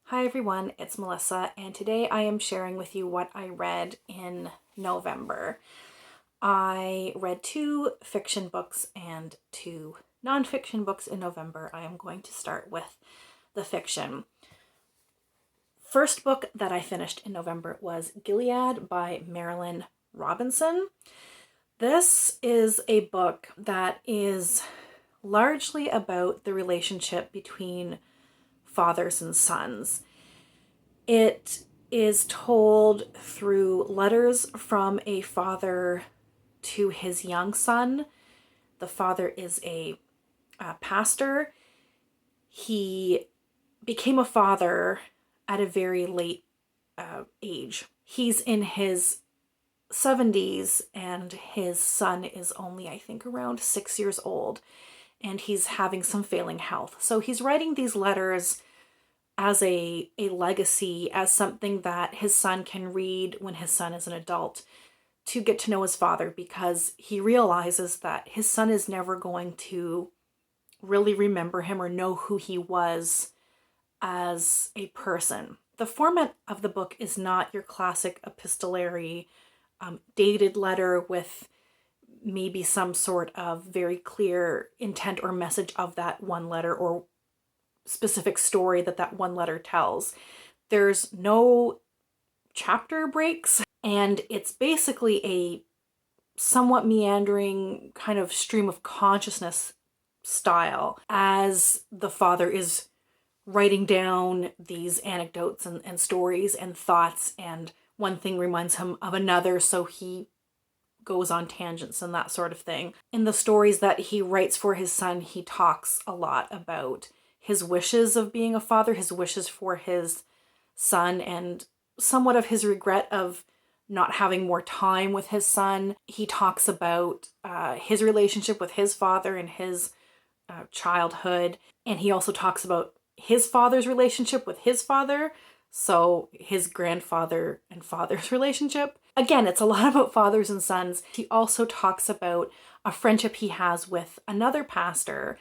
Hi everyone, it's Melissa, and today I am sharing with you what I read in November. I read 2 fiction books and 2 nonfiction books in November. I am going to start with the fiction. First book that I finished in November was Gilead by Marilynne Robinson. This is a book that is largely about the relationship between fathers and sons. It is told through letters from a father to his young son. The father is a pastor. He became a father at a very late age. He's in his 70s and his son is only, I think, around 6 years old, and he's having some failing health. So he's writing these letters as a legacy, as something that his son can read when his son is an adult to get to know his father, because he realizes that his son is never going to really remember him or know who he was as a person. The format of the book is not your classic epistolary dated letter with maybe some sort of very clear intent or message of that one letter or specific story that one letter tells. There's no chapter breaks, and it's basically a somewhat meandering kind of stream of consciousness style as the father is writing down these anecdotes and stories and thoughts, and one thing reminds him of another, so he goes on tangents and that sort of thing. In the stories that he writes for his son, he talks a lot about his wishes of being a father, his wishes for his son, and somewhat of his regret of not having more time with his son. He talks about his relationship with his father and his childhood, and he also talks about his father's relationship with his father, so his grandfather and father's relationship. Again, it's a lot about fathers and sons. He also talks about a friendship he has with another pastor,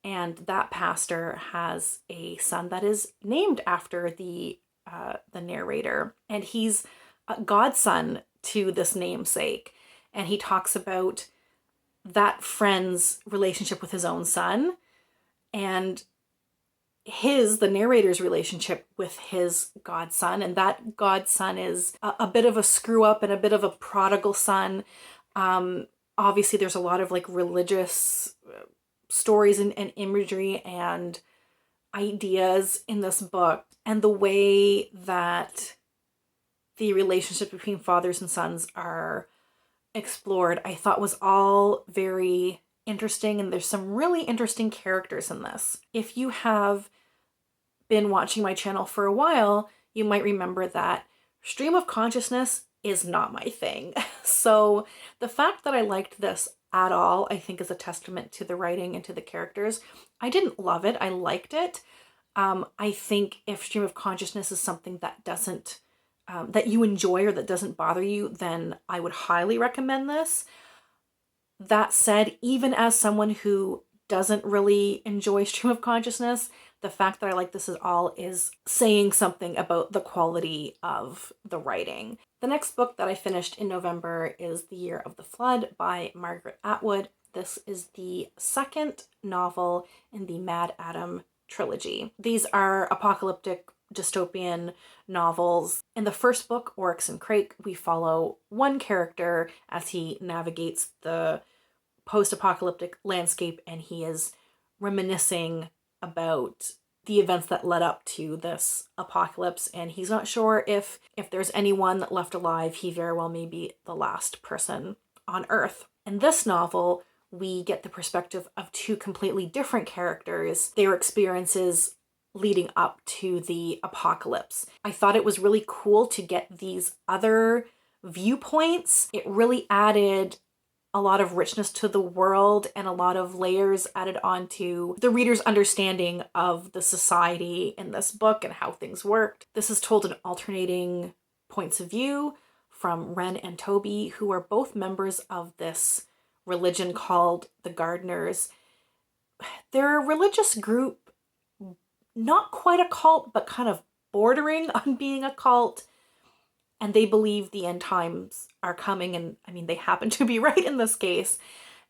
and that pastor has a son that is named after the narrator, and he's a godson to this namesake. And he talks about that friend's relationship with his own son, and the narrator's relationship with his godson, and that godson is a bit of a screw up and a bit of a prodigal son. Obviously there's a lot of like religious stories and imagery and ideas in this book, and the way that the relationship between fathers and sons are explored, I thought was all very interesting, and there's some really interesting characters in this. If you have been watching my channel for a while, you might remember that stream of consciousness is not my thing. So the fact that I liked this at all, I think, is a testament to the writing and to the characters. I didn't love it. I liked it. I think if stream of consciousness is something that doesn't, that you enjoy or that doesn't bother you, then I would highly recommend this. That said, even as someone who doesn't really enjoy stream of consciousness, the fact that I like this at all is saying something about the quality of the writing. The next book that I finished in November is The Year of the Flood by Margaret Atwood. This is the second novel in the Mad Adam trilogy. These are apocalyptic dystopian novels. In the first book, Oryx and Crake, we follow one character as he navigates the post-apocalyptic landscape, and he is reminiscing about the events that led up to this apocalypse, and he's not sure if there's anyone left alive. He very well may be the last person on Earth. In this novel, we get the perspective of 2 completely different characters, their experiences leading up to the apocalypse. I thought it was really cool to get these other viewpoints. It really added a lot of richness to the world and a lot of layers added onto the reader's understanding of the society in this book and how things worked. This is told in alternating points of view from Ren and Toby, who are both members of this religion called the Gardeners. They're a religious group, not quite a cult, but kind of bordering on being a cult, and they believe the end times are coming, and I mean, they happen to be right in this case.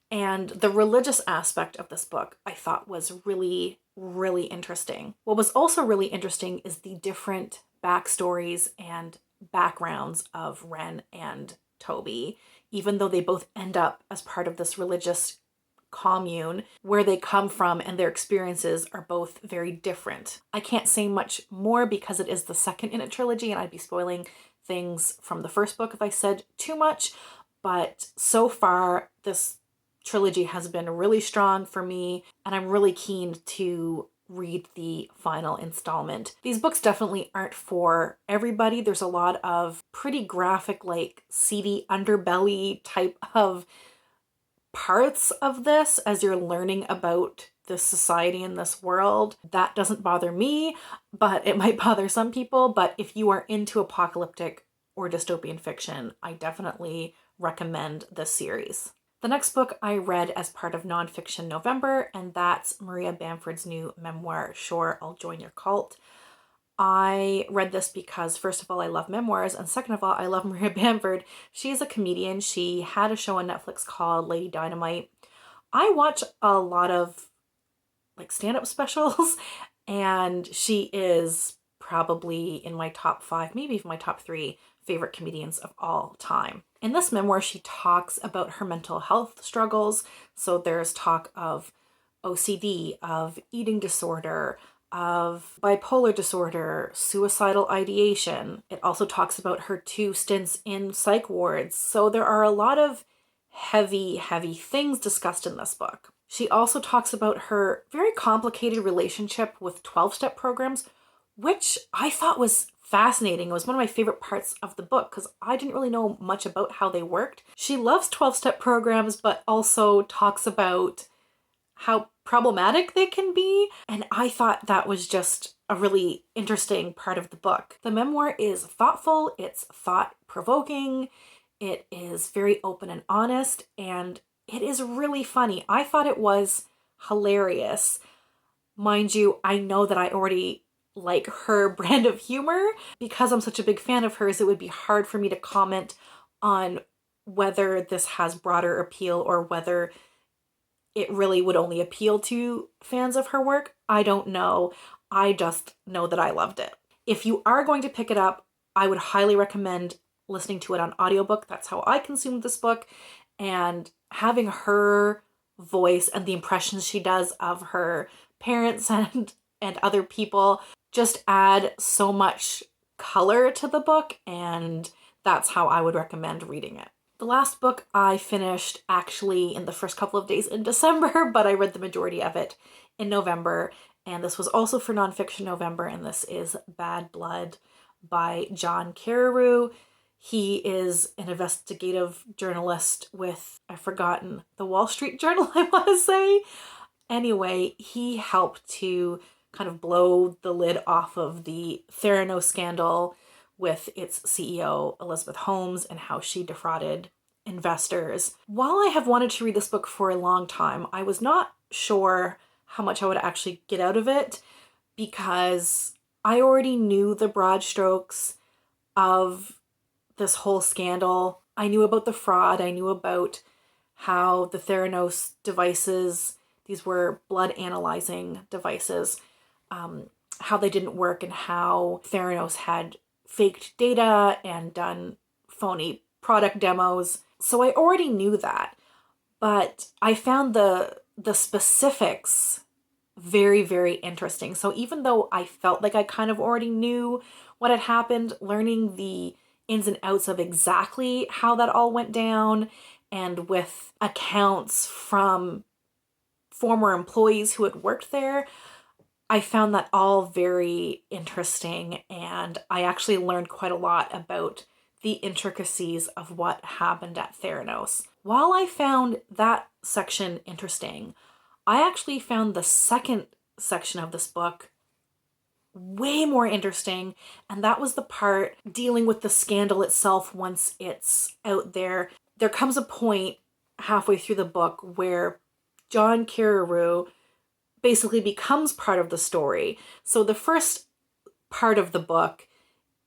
And the religious aspect of this book I thought was really, really interesting. What was also really interesting is the different backstories and backgrounds of Ren and Toby, even though they both end up as part of this religious commune. Where they come from and their experiences are both very different. I can't say much more because it is the second in a trilogy and I'd be spoiling things from the first book if I said too much, but so far this trilogy has been really strong for me, and I'm really keen to read the final installment. These books definitely aren't for everybody. There's a lot of pretty graphic, like seedy underbelly type of parts of this as you're learning about this society and this world. That doesn't bother me, but it might bother some people. But if you are into apocalyptic or dystopian fiction, I definitely recommend this series. The next book I read as part of Nonfiction November, and that's Maria Bamford's new memoir, Sure, I'll Join Your Cult. I read this because, first of all, I love memoirs, and second of all, I love Maria Bamford. She's a comedian. She had a show on Netflix called Lady Dynamite. I watch a lot of like stand-up specials, and she is probably in my top 5, maybe even my top 3 favorite comedians of all time. In this memoir, she talks about her mental health struggles. So there's talk of OCD, of eating disorder, of bipolar disorder, suicidal ideation. It also talks about her 2 stints in psych wards. So there are a lot of heavy, heavy things discussed in this book. She also talks about her very complicated relationship with 12-step programs, which I thought was fascinating. It was one of my favorite parts of the book because I didn't really know much about how they worked. She loves 12-step programs, but also talks about how problematic they can be. And I thought that was just a really interesting part of the book. The memoir is thoughtful, it's thought-provoking, it is very open and honest, and it is really funny. I thought it was hilarious. Mind you, I know that I already like her brand of humor. Because I'm such a big fan of hers, it would be hard for me to comment on whether this has broader appeal or whether it really would only appeal to fans of her work. I don't know. I just know that I loved it. If you are going to pick it up, I would highly recommend listening to it on audiobook. That's how I consumed this book. And having her voice and the impressions she does of her parents and other people just add so much color to the book, and that's how I would recommend reading it. The last book I finished actually in the first couple of days in December, but I read the majority of it in November, and this was also for Nonfiction November, and this is Bad Blood by John Carreyrou. He is an investigative journalist with, I've forgotten, the Wall Street Journal, I want to say. Anyway, he helped to kind of blow the lid off of the Theranos scandal with its CEO, Elizabeth Holmes, and how she defrauded investors. While I have wanted to read this book for a long time, I was not sure how much I would actually get out of it because I already knew the broad strokes of this whole scandal. I knew about the fraud. I knew about how the Theranos devices, these were blood analyzing devices, how they didn't work and how Theranos had faked data and done phony product demos. So I already knew that, but I found the specifics very, very interesting. So even though I felt like I kind of already knew what had happened, learning the ins and outs of exactly how that all went down, and with accounts from former employees who had worked there, I found that all very interesting, and I actually learned quite a lot about the intricacies of what happened at Theranos. While I found that section interesting, I actually found the second section of this book way more interesting, and that was the part dealing with the scandal itself once it's out there. There comes a point halfway through the book where John Carreyrou basically becomes part of the story. So the first part of the book,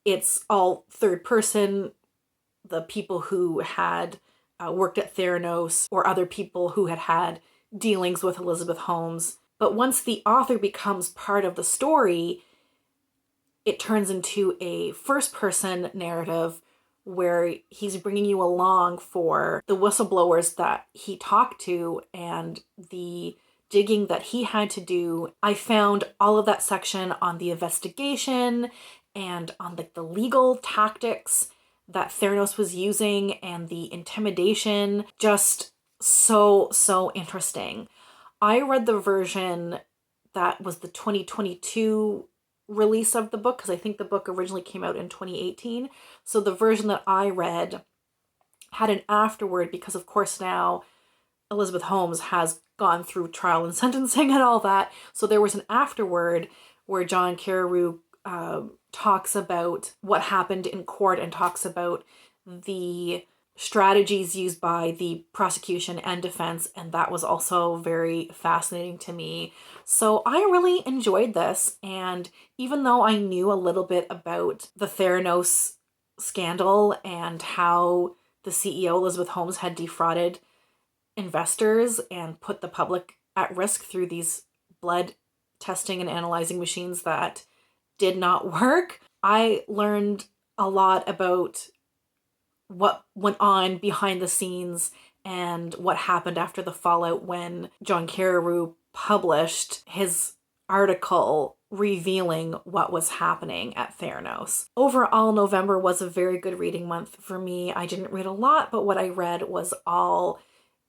it's all third person, the people who had worked at Theranos or other people who had had dealings with Elizabeth Holmes. But once the author becomes part of the story, it turns into a first-person narrative where he's bringing you along for the whistleblowers that he talked to and the digging that he had to do. I found all of that section on the investigation and on the legal tactics that Theranos was using and the intimidation just so interesting. I read the version that was the 2022 release of the book, because I think the book originally came out in 2018. So the version that I read had an afterword because, of course, now Elizabeth Holmes has gone through trial and sentencing and all that. So there was an afterword where John Carreyrou talks about what happened in court and talks about the strategies used by the prosecution and defense, and that was also very fascinating to me. So I really enjoyed this, and even though I knew a little bit about the Theranos scandal and how the CEO, Elizabeth Holmes, had defrauded investors and put the public at risk through these blood testing and analyzing machines that did not work, I learned a lot about what went on behind the scenes and what happened after the fallout when John Carreyrou published his article revealing what was happening at Theranos. Overall, November was a very good reading month for me. I didn't read a lot, but what I read was all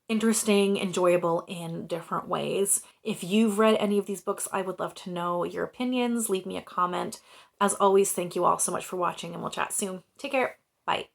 interesting, enjoyable in different ways. If you've read any of these books, I would love to know your opinions. Leave me a comment. As always, thank you all so much for watching, and we'll chat soon. Take care. Bye.